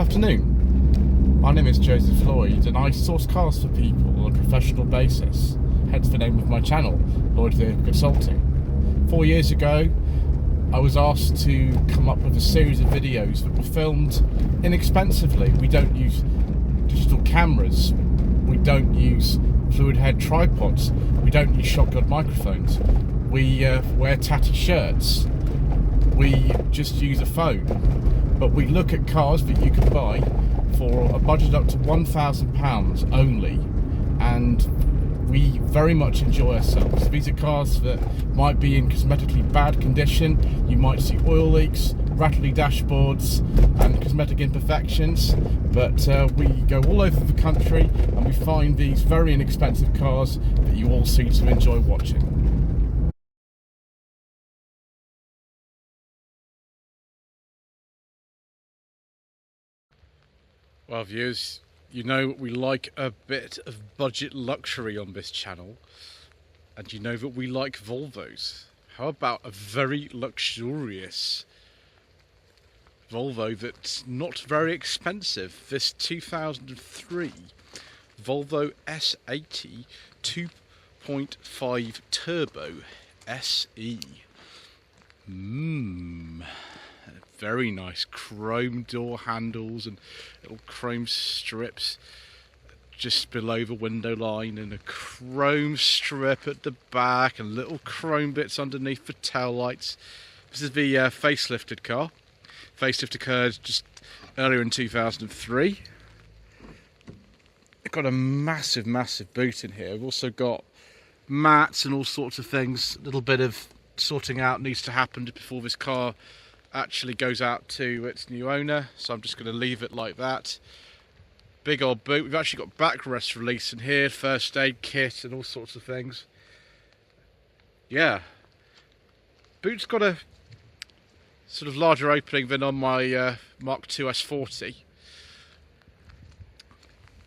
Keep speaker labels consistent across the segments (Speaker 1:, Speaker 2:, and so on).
Speaker 1: afternoon. My name is Joseph Lloyd and I source cars for people on a professional basis, hence the name of my channel, Lloyd Vehicle Consulting. 4 years ago, I was asked to come up with a series of videos that were filmed inexpensively. We don't use digital cameras, we don't use fluid head tripods, we don't use shotgun microphones, we wear tatty shirts, we just use a phone. But we look at cars that you can buy for a budget up to £1,000 only, and we very much enjoy ourselves. These are cars that might be in cosmetically bad condition. You might see oil leaks, rattly dashboards and cosmetic imperfections, but we go all over the country and we find these very inexpensive cars that you all seem to enjoy watching. Well, viewers, you know we like a bit of budget luxury on this channel, and you know that we like Volvos. How about a very luxurious Volvo that's not very expensive? This 2003 Volvo S80 2.5 Turbo SE. Very nice chrome door handles and little chrome strips just below the window line, and a chrome strip at the back and little chrome bits underneath the tail lights. This is the facelifted car. Facelift occurred just earlier in 2003. It's got a massive boot in here. We've also got mats and all sorts of things. A little bit of sorting out needs to happen before this car actually goes out to its new owner, so I'm just going to leave it like that. Big old boot. We've actually got backrest release in here, first aid kit and all sorts of things. Yeah, boot's got a sort of larger opening than on my Mark II S40,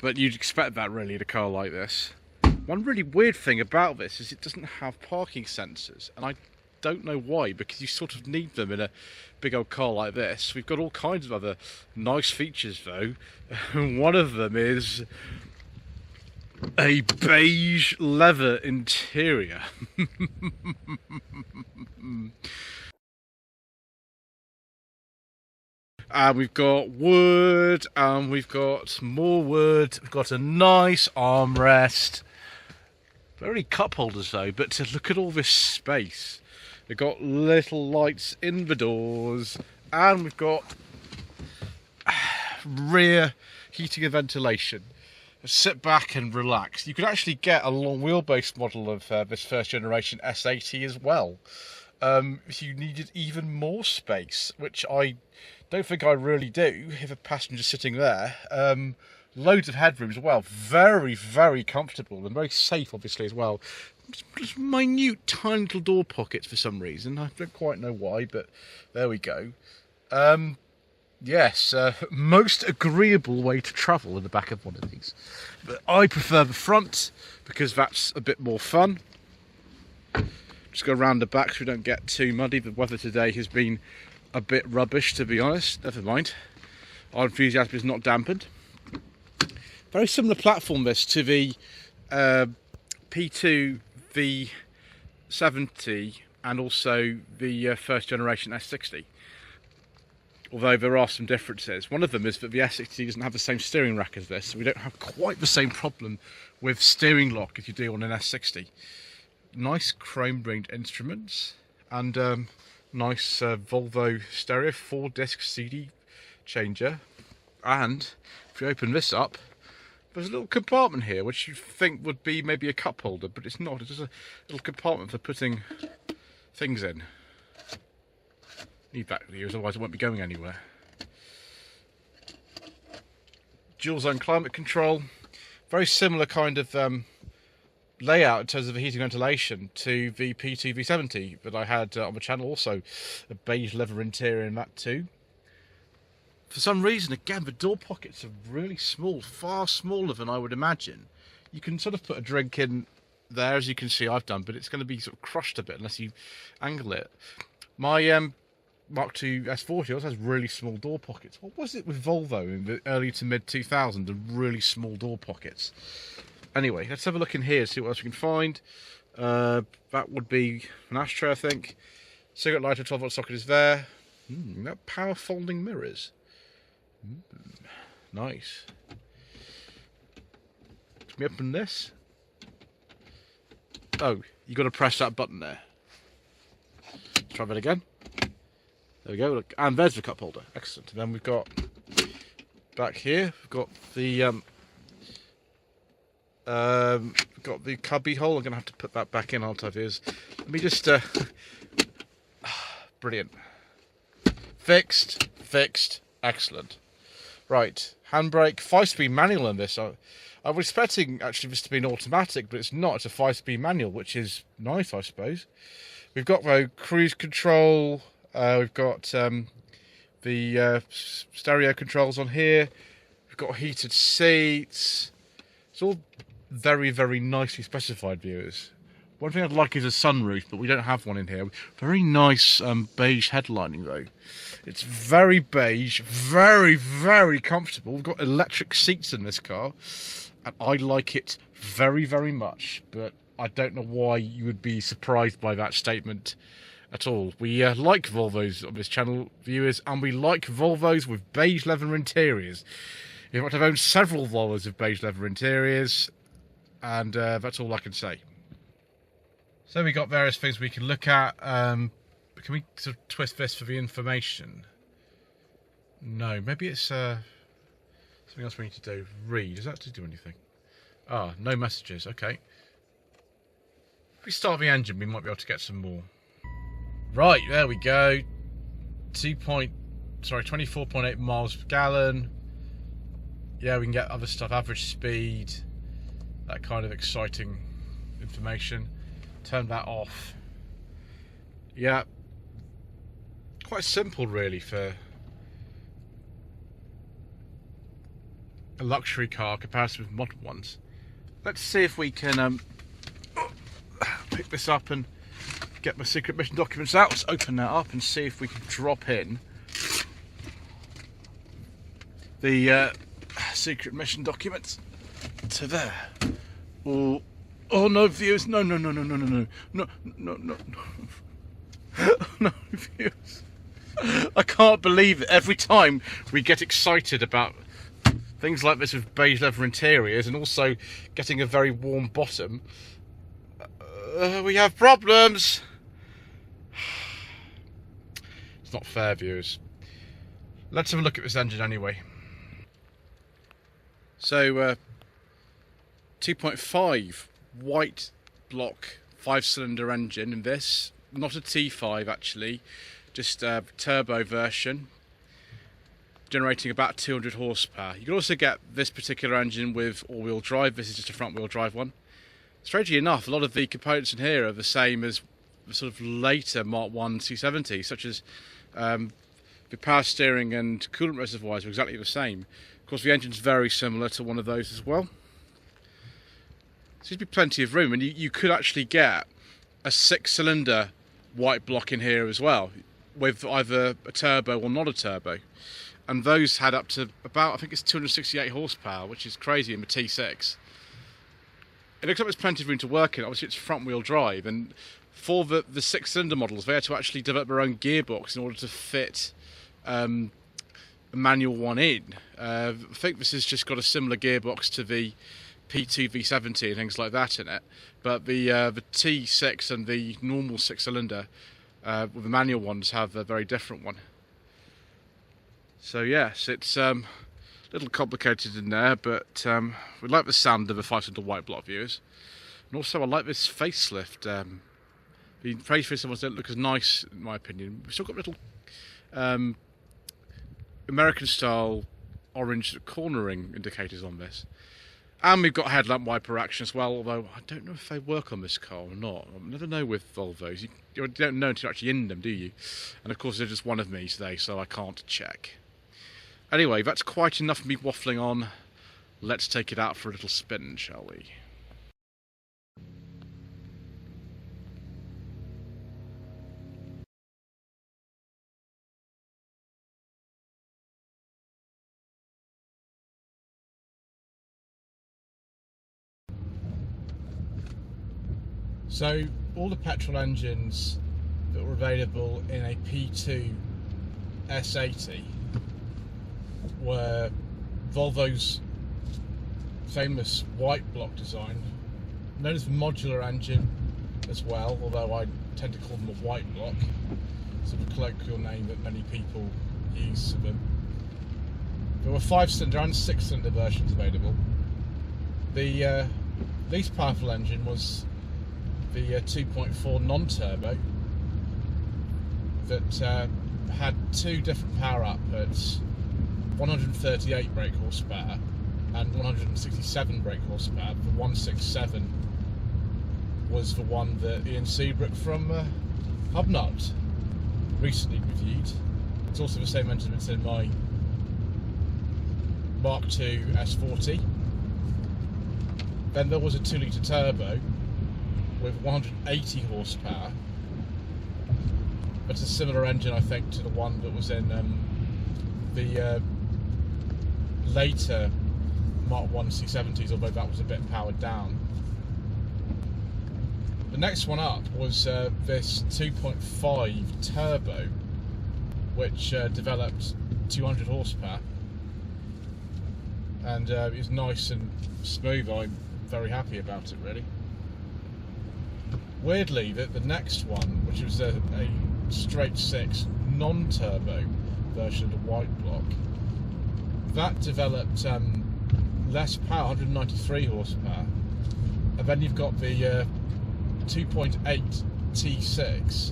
Speaker 1: but you'd expect that really in a car like this. One really weird thing about this is it doesn't have parking sensors, and I don't know why, because you sort of need them in a big old car like this. We've got all kinds of other nice features though. One of them is a beige leather interior. And we've got wood, and we've got more wood. We've got a nice armrest. Very cup holders though, but look at all this space. We've got little lights in the doors, and we've got rear heating and ventilation. Sit back and relax. You could actually get a long wheelbase model of this first generation S80 as well, if you needed even more space, which I don't think I really do if a passenger's sitting there. Loads of headroom as well. Very comfortable and very safe, obviously, as well. Just minute, tiny little door pockets for some reason. I don't quite know why, but there we go. Yes, most agreeable way to travel in the back of one of these. But I prefer the front because that's a bit more fun. Just go around the back so we don't get too muddy. The weather today has been a bit rubbish, to be honest. Never mind. Our enthusiasm is not dampened. Very similar platform this to the P2 V70 and also the first generation S60. Although there are some differences. One of them is that the S60 doesn't have the same steering rack as this, so we don't have quite the same problem with steering lock as you do on an S60. Nice chrome ringed instruments, and nice Volvo stereo 4-disc CD changer. And if you open this up, there's a little compartment here which you think would be maybe a cup holder, but it's not. It's just a little compartment for putting things in. Need that here, otherwise I won't be going anywhere. Dual zone climate control. Very similar kind of layout in terms of the heating and ventilation to the P2 V70 that I had on the channel. Also a beige leather interior in that too. For some reason, again, the door pockets are really small, far smaller than I would imagine. You can sort of put a drink in there, as you can see I've done, but it's going to be sort of crushed a bit unless you angle it. My Mark II S40 also has really small door pockets. What was it with Volvo in the early to mid 2000s? The really small door pockets. Anyway, let's have a look in here, see what else we can find. That would be an ashtray, I think. Cigarette lighter, 12-volt socket is there. That power folding mirrors. Nice. Can we open this? Oh, you got to press that button there. Let's try that again. There we go. Look, and there's the cup holder. Excellent. And then we've got back here. We've got the cubby hole. I'm gonna have to put that back in, aren't I? Let me just. Brilliant. Fixed. Excellent. Right. Handbrake. 5-speed manual on this. I was expecting actually this to be an automatic, but it's not. It's a 5-speed manual, which is nice, I suppose. We've got though cruise control. We've got the stereo controls on here. We've got heated seats. It's all very, very nicely specified, viewers. One thing I'd like is a sunroof, but we don't have one in here. Very nice beige headlining though. It's very beige, very, very comfortable. We've got electric seats in this car, and I like it very, very much. But I don't know why you would be surprised by that statement at all. We like Volvos on this channel, viewers, and we like Volvos with beige leather interiors. In fact, I've owned several Volvos with beige leather interiors, and that's all I can say. So we got various things we can look at. Can we sort of twist this for the information? No, maybe it's something else we need to do. Read. Does that do anything? Ah, no messages. Okay. If we start the engine, we might be able to get some more. Right, there we go. 24.8 miles per gallon. Yeah, we can get other stuff. Average speed. That kind of exciting information. Turn that off. Yeah. Quite simple really for a luxury car compared with modern ones. Let's see if we can pick this up and get my secret mission documents out. Let's open that up and see if we can drop in the secret mission documents to there. Oh no, viewers! No, viewers! I can't believe it. Every time we get excited about things like this with beige leather interiors and also getting a very warm bottom, we have problems. It's not fair, viewers. Let's have a look at this engine anyway. So, 2.5 white block 5-cylinder engine in this. Not a T5 actually, just a turbo version, generating about 200 horsepower. You can also get this particular engine with all-wheel drive. This is just a front-wheel drive one. Strangely enough, a lot of the components in here are the same as the sort of later Mark I C70, such as the power steering and coolant reservoirs are exactly the same. Of course, the engine's very similar to one of those as well. Seems to be plenty of room, and you could actually get a 6-cylinder white block in here as well, with either a turbo or not a turbo. And those had up to about, I think it's 268 horsepower, which is crazy in the T6. It looks like there's plenty of room to work in. Obviously, it's front-wheel drive, and for the 6-cylinder models, they had to actually develop their own gearbox in order to fit a manual one in. I think this has just got a similar gearbox to the P2 V70 and things like that in it, but the T6 and the normal 6-cylinder with the manual ones have a very different one. So yes, it's a little complicated in there, but we like the sound of a 5-cylinder white block, viewers. And also I like this facelift. The facelift ones don't look as nice in my opinion. We've still got little American style orange cornering indicators on this. And we've got headlamp wiper action as well, although I don't know if they work on this car or not. I never know with Volvos. You don't know until you're actually in them, do you? And of course, there's just one of me today, so I can't check. Anyway, that's quite enough of me waffling on. Let's take it out for a little spin, shall we? So all the petrol engines that were available in a P2 S80 were Volvo's famous white block design, known as the modular engine as well, although I tend to call them a white block, sort of a colloquial name that many people use for them. There were 5-cylinder and 6-cylinder versions available. The least powerful engine was the 2.4 non-turbo that had two different power outputs, 138 brake horsepower and 167 brake horsepower. The 167 was the one that Ian Seabrook from Hubnut recently reviewed. It's also the same engine that's in my Mark II S40. Then there was a 2-litre turbo with 180 horsepower. It's a similar engine, I think, to the one that was in the later Mark I C70s, although that was a bit powered down. The next one up was this 2.5 turbo, which developed 200 horsepower, and it was nice and smooth. I'm very happy about it, really. Weirdly, the next one, which was a straight 6 non-turbo version of the white block, that developed less power, 193 horsepower, and then you've got the 2.8 T6,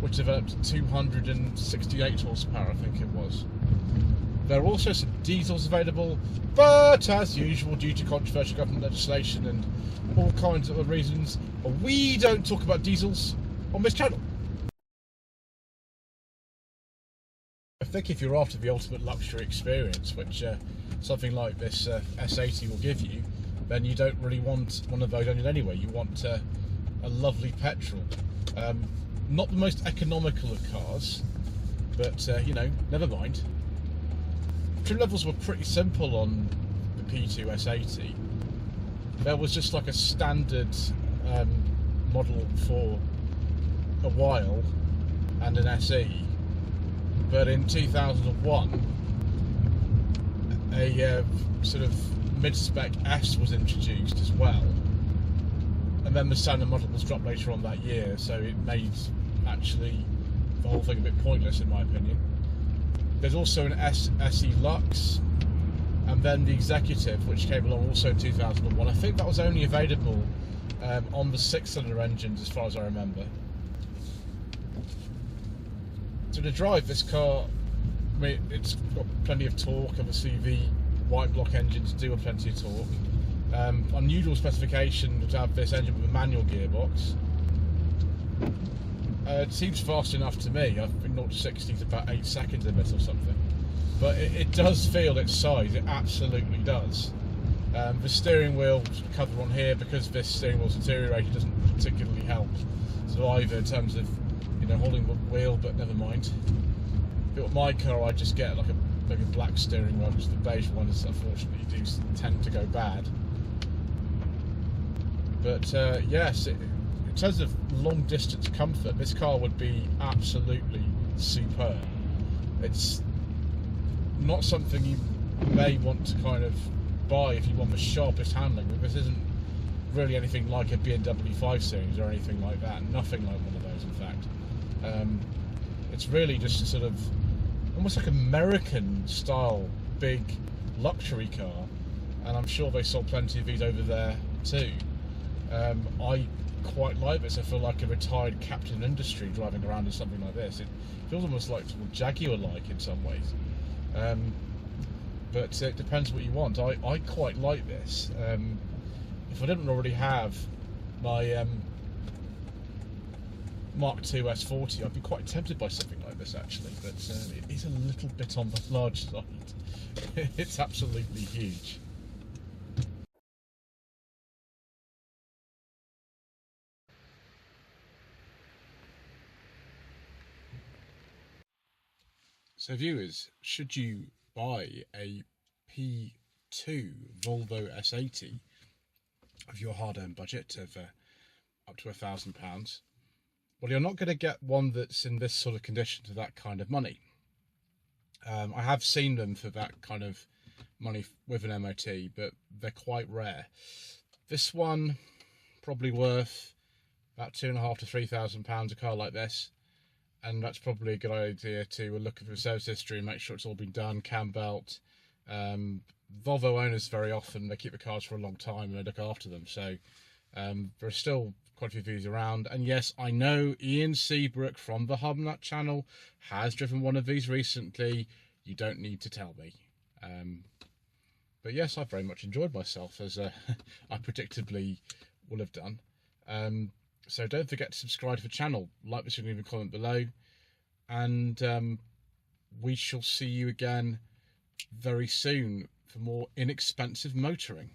Speaker 1: which developed 268 horsepower, I think it was. There are also some diesels available, but as usual, due to controversial government legislation and all kinds of other reasons, we don't talk about diesels on this channel. I think if you're after the ultimate luxury experience, which something like this S80 will give you, then you don't really want one of those engines anyway. You want a lovely petrol. Not the most economical of cars, but you know, never mind. Trim levels were pretty simple on the P2 S80. There was just like a standard model for a while and an SE, but in 2001 a sort of mid-spec S was introduced as well, and then the standard model was dropped later on that year, so it made actually the whole thing a bit pointless in my opinion. There's also an SE Lux, and then the Executive, which came along also in 2001. I think that was only available on the 6-cylinder engines, as far as I remember. So to drive this car, I mean, it's got plenty of torque. Obviously, the white block engines do have plenty of torque. Unusual specification to have this engine with a manual gearbox. It seems fast enough to me. I've been 0 to 60 to about 8 seconds in it or something. But it does feel its size, it absolutely does. The steering wheel cover on here, because this steering wheel's deteriorated, doesn't particularly help. So either in terms of, you know, holding the wheel, but never mind. If it were my car, I'd just get like a maybe black steering wheel, because the beige ones unfortunately do tend to go bad. But yes, in terms of long distance comfort, this car would be absolutely superb. It's not something you may want to kind of buy if you want the sharpest handling, but this isn't really anything like a BMW 5 Series or anything like that. Nothing like one of those, in fact. It's really just a sort of almost like American style big luxury car, and I'm sure they sold plenty of these over there too. I quite like this. I feel like a retired captain industry driving around in something like this. It feels almost like Jaguar-like in some ways. But it depends what you want. I quite like this. If I didn't already have my Mark II S40, I'd be quite tempted by something like this actually, but it is a little bit on the large side. It's absolutely huge. So viewers, should you buy a P2 Volvo S80 of your hard-earned budget of up to £1,000. Well, you're not going to get one that's in this sort of condition to that kind of money. I have seen them for that kind of money with an MOT, but they're quite rare. This one probably worth about £2,500 to £3,000, a car like this, and that's probably a good idea to look at the service history and make sure it's all been done, cam belt. Volvo owners, very often they keep the cars for a long time and they look after them, so there are still quite a few views around. And yes, I know Ian Seabrook from the Hubnut channel has driven one of these recently. You don't need to tell me. But yes, I've very much enjoyed myself, as I predictably will have done. So don't forget to subscribe to the channel, like this, and leave a comment below, and we shall see you again very soon for more inexpensive motoring.